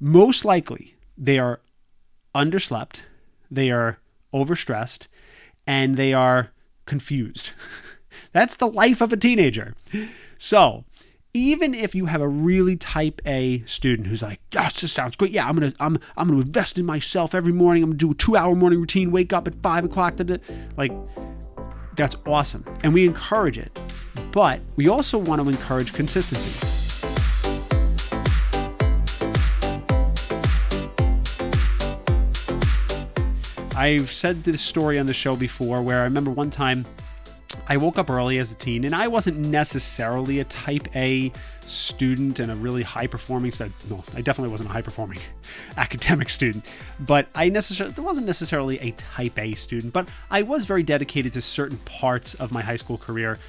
Most likely, they are underslept, they are overstressed, and they are confused. That's the life of a teenager. So, even if you have a really type A student who's like, yes, this sounds great. Yeah, I'm gonna invest in myself every morning. I'm gonna do a 2-hour morning routine. Wake up at 5 o'clock. Like, that's awesome, and we encourage it. But we also want to encourage consistency. I've said this story on the show before, where I remember one time I woke up early as a teen, and I wasn't necessarily a type A student and a really high-performing student. No, I definitely wasn't a high-performing academic student, but I wasn't necessarily a type A student, but I was very dedicated to certain parts of my high school career: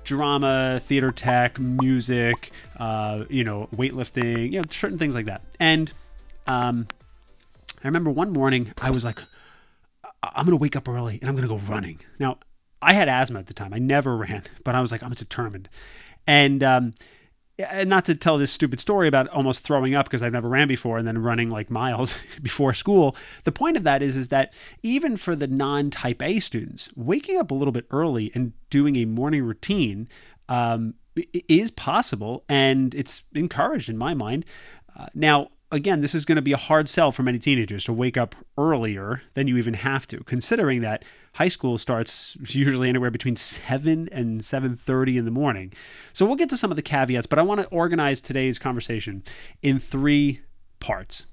drama, theater tech, music, weightlifting, certain things like that. And I remember one morning I was like, I'm going to wake up early and I'm going to go running. Now, I had asthma at the time. I never ran, but I was like, I'm determined. And not to tell this stupid story about almost throwing up because I've never ran before and then running like miles before school. The point of that is that even for the non-type A students, waking up a little bit early and doing a morning routine is possible, and it's encouraged in my mind. Now, again, this is going to be a hard sell for many teenagers to wake up earlier than you even have to, considering that high school starts usually anywhere between 7 and 7:30 in the morning. So we'll get to some of the caveats, but I want to organize today's conversation in 3 parts.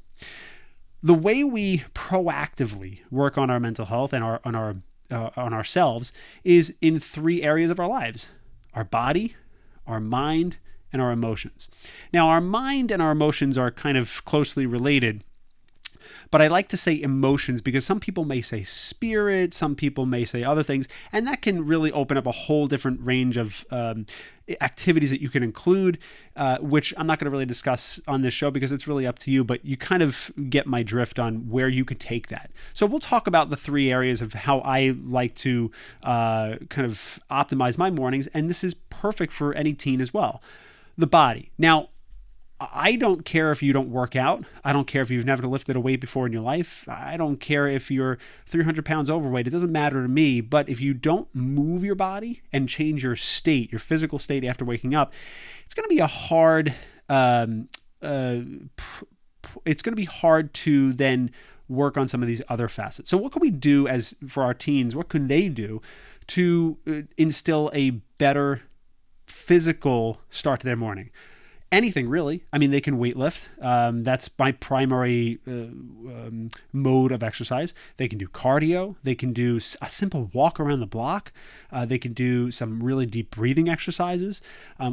The way we proactively work on our mental health and on ourselves is in 3 areas of our lives: our body, our mind, and our emotions. Now, our mind and our emotions are kind of closely related, but I like to say emotions because some people may say spirit, some people may say other things, and that can really open up a whole different range of activities that you can include, which I'm not going to really discuss on this show because it's really up to you, but you kind of get my drift on where you could take that. So we'll talk about the 3 areas of how I like to kind of optimize my mornings, and this is perfect for any teen as well. The body. Now, I don't care if you don't work out. I don't care if you've never lifted a weight before in your life. I don't care if you're 300 pounds overweight. It doesn't matter to me. But if you don't move your body and change your state, your physical state after waking up, it's going to be it's going to be hard to then work on some of these other facets. So what can we do for our teens? What can they do to instill a better physical start to their morning? Anything, really. I mean, they can weightlift. That's my primary mode of exercise. They can do cardio. They can do a simple walk around the block. They can do some really deep breathing exercises.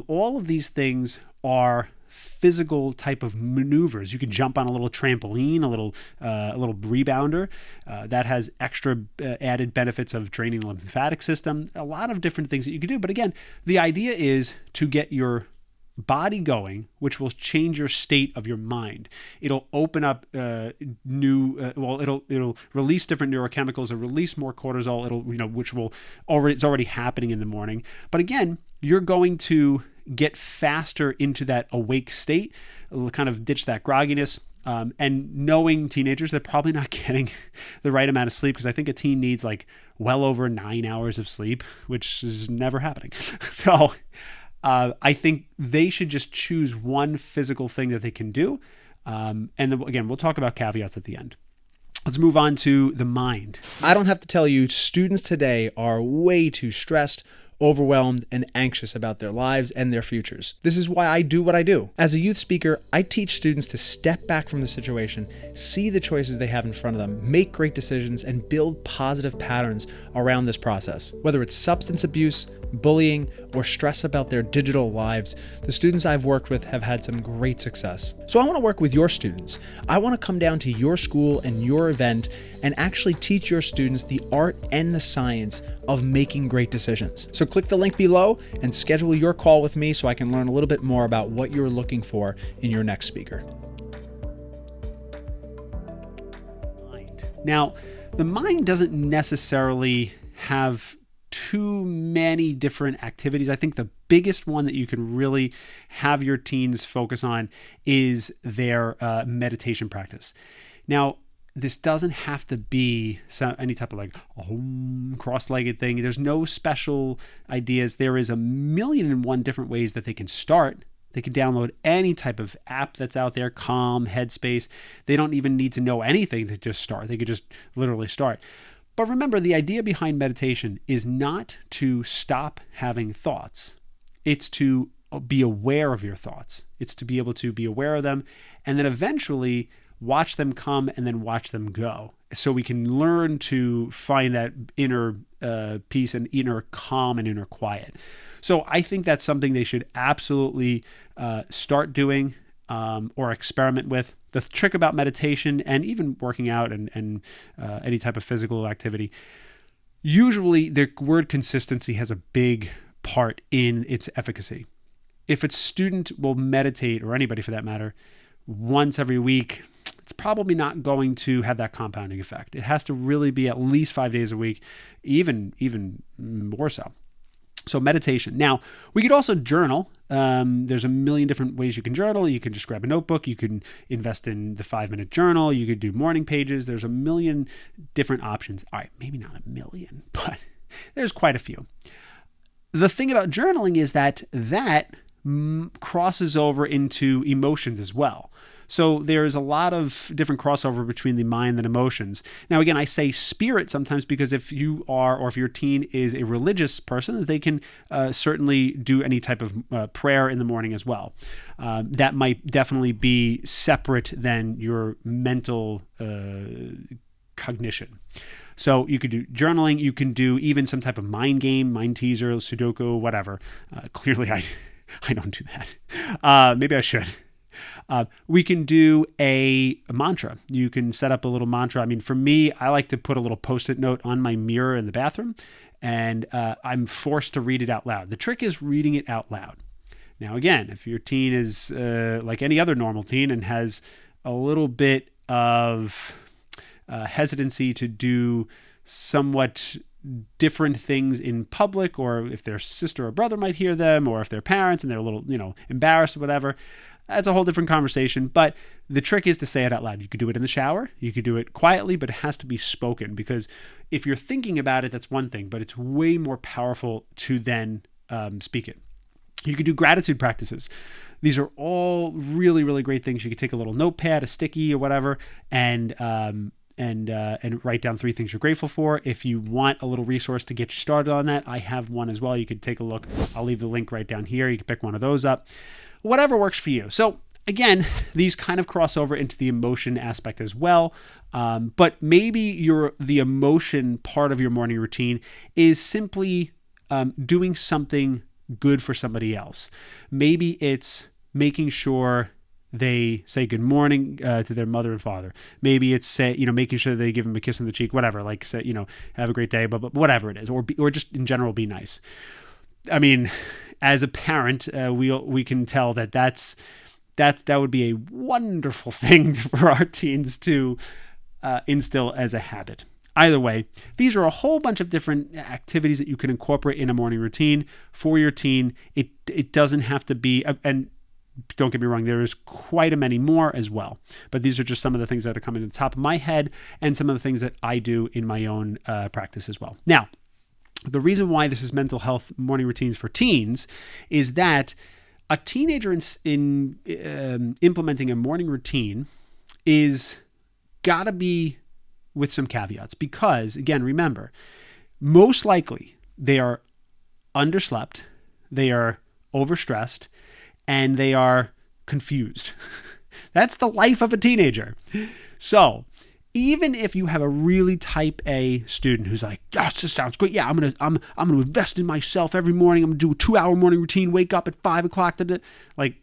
All of these things are physical type of maneuvers. You can jump on a little trampoline, a little rebounder that has extra added benefits of draining the lymphatic system. A lot of different things that you can do. But again, the idea is to get your body going, which will change your state of your mind. It'll open up it'll release different neurochemicals and release more cortisol. It's already happening in the morning. But again, you're going to get faster into that awake state, kind of ditch that grogginess. And knowing teenagers, they're probably not getting the right amount of sleep, because I think a teen needs like well over 9 hours of sleep, which is never happening. So I think they should just choose one physical thing that they can do. And then, again, we'll talk about caveats at the end. Let's move on to the mind. I don't have to tell you, students today are way too stressed, overwhelmed, and anxious about their lives and their futures. This is why I do what I do. As a youth speaker, I teach students to step back from the situation, see the choices they have in front of them, make great decisions, and build positive patterns around this process. Whether it's substance abuse, bullying, or stress about their digital lives, the students I've worked with have had some great success. So I want to work with your students. I want to come down to your school and your event and actually teach your students the art and the science of making great decisions. So click the link below and schedule your call with me so I can learn a little bit more about what you're looking for in your next speaker. Now, the mind doesn't necessarily have too many different activities. I think the biggest one that you can really have your teens focus on is their meditation practice. Now, this doesn't have to be any type of like cross-legged thing. There's no special ideas. There is 1,000,001 different ways that they can start. They can download any type of app that's out there, Calm, Headspace. They don't even need to know anything to just start. They could just literally start. But remember, the idea behind meditation is not to stop having thoughts. It's to be aware of your thoughts. It's to be able to be aware of them and then eventually watch them come and then watch them go. So we can learn to find that inner peace and inner calm and inner quiet. So I think that's something they should absolutely start doing or experiment with. The trick about meditation and even working out and any type of physical activity, usually the word consistency has a big part in its efficacy. If a student will meditate, or anybody for that matter, once every week, it's probably not going to have that compounding effect. It has to really be at least 5 days a week, even more so. So meditation. Now, we could also journal. There's 1,000,000 different ways you can journal. You can just grab a notebook. You can invest in the 5-minute journal. You could do morning pages. There's 1,000,000 different options. All right, maybe not 1,000,000, but there's quite a few. The thing about journaling is that crosses over into emotions as well. So there's a lot of different crossover between the mind and emotions. Now, again, I say spirit sometimes because if you are, or if your teen is a religious person, they can certainly do any type of prayer in the morning as well. That might definitely be separate than your mental cognition. So you could do journaling. You can do even some type of mind game, mind teaser, Sudoku, whatever. Clearly, I don't do that. Maybe I should. We can do a mantra. You can set up a little mantra. I mean, for me, I like to put a little Post-it note on my mirror in the bathroom, and I'm forced to read it out loud. The trick is reading it out loud. Now, again, if your teen is like any other normal teen and has a little bit of hesitancy to do somewhat different things in public, or if their sister or brother might hear them, or if they're parents and they're a little, embarrassed or whatever, that's a whole different conversation. But the trick is to say it out loud. You could do it in the shower. You could do it quietly, but it has to be spoken, because if you're thinking about it, that's one thing, but it's way more powerful to then speak it. You could do gratitude practices. These are all really, really great things. You could take a little notepad, a sticky or whatever, and write down 3 things you're grateful for. If you want a little resource to get you started on that, I have one as well. You could take a look. I'll leave the link right down here. You can pick one of those up. Whatever works for you. So again, these kind of cross over into the emotion aspect as well. But maybe the emotion part of your morning routine is simply doing something good for somebody else. Maybe it's making sure they say good morning to their mother and father. Maybe it's making sure they give them a kiss on the cheek, whatever, like say, have a great day, but whatever it is, or just in general be nice. I mean, as a parent, we can tell that would be a wonderful thing for our teens to instill as a habit. Either way, these are a whole bunch of different activities that you can incorporate in a morning routine for your teen. It doesn't have to be, and don't get me wrong, there is quite a many more as well. But these are just some of the things that are coming to the top of my head and some of the things that I do in my own practice as well. Now, the reason why this is mental health morning routines for teens is that a teenager in implementing a morning routine is got to be with some caveats, because, again, remember, most likely they are underslept, they are overstressed, and they are confused. That's the life of a teenager. So even if you have a really type A student who's like, yes, this sounds great. Yeah, I'm gonna invest in myself every morning. I'm gonna do a 2-hour morning routine, wake up at 5 o'clock. Like,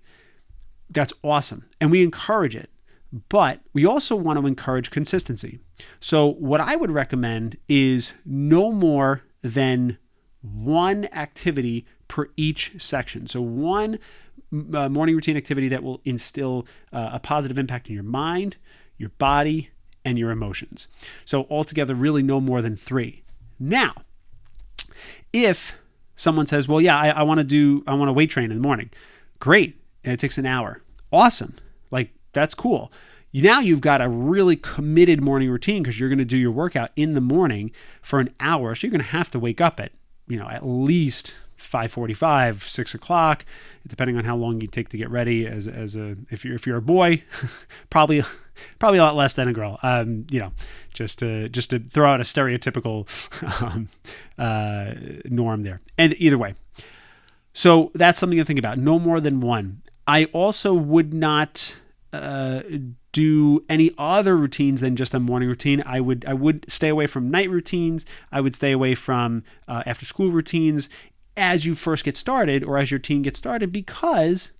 that's awesome. And we encourage it. But we also want to encourage consistency. So what I would recommend is no more than one activity per each section. So one morning routine activity that will instill a positive impact in your mind, your body, and your emotions. So altogether, really no more than 3. Now, If someone says, well, yeah, I want to weight train in the morning. Great. And it takes an hour. Awesome. Like, that's cool. Now you've got a really committed morning routine because you're going to do your workout in the morning for an hour. So you're going to have to wake up at, at least 5:45, 6 o'clock, depending on how long you take to get ready. If you're a boy, probably a lot less than a girl. Just to throw out a stereotypical norm there. And either way, so that's something to think about. No more than one. I also would not do any other routines than just a morning routine. I would stay away from night routines. I would stay away from after school routines as you first get started or as your teen gets started, because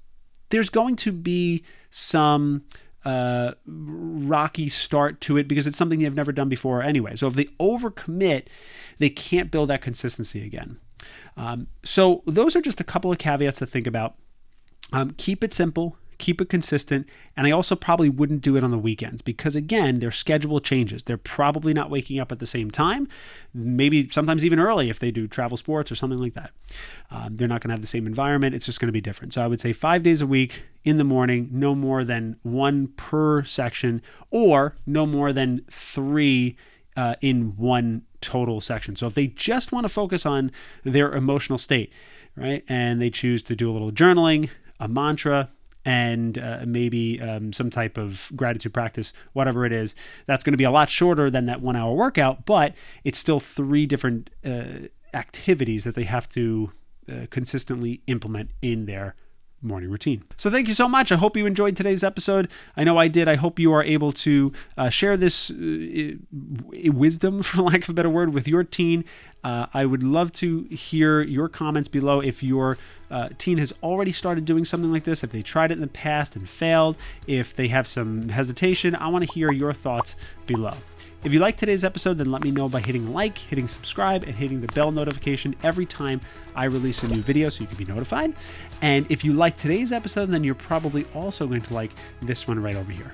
there's going to be some rocky start to it because it's something you've never done before anyway. So if they overcommit, they can't build that consistency again. So those are just a couple of caveats to think about. Keep it simple. Keep it consistent. And I also probably wouldn't do it on the weekends because, again, their schedule changes. They're probably not waking up at the same time, maybe sometimes even early if they do travel sports or something like that. They're not going to have the same environment. It's just going to be different. So I would say 5 days a week in the morning, no more than one per section, or no more than 3 in one total section. So if they just want to focus on their emotional state, right, and they choose to do a little journaling, a mantra, and maybe some type of gratitude practice, whatever it is, that's going to be a lot shorter than that 1 hour workout, but it's still 3 different activities that they have to consistently implement in their morning routine. So thank you so much. I hope you enjoyed today's episode. I know I did. I hope you are able to share this wisdom, for lack of a better word, with your teen. I would love to hear your comments below if your teen has already started doing something like this, if they tried it in the past and failed, if they have some hesitation. I want to hear your thoughts below. If you like today's episode, then let me know by hitting like, hitting subscribe, and hitting the bell notification every time I release a new video so you can be notified. And if you like today's episode, then you're probably also going to like this one right over here.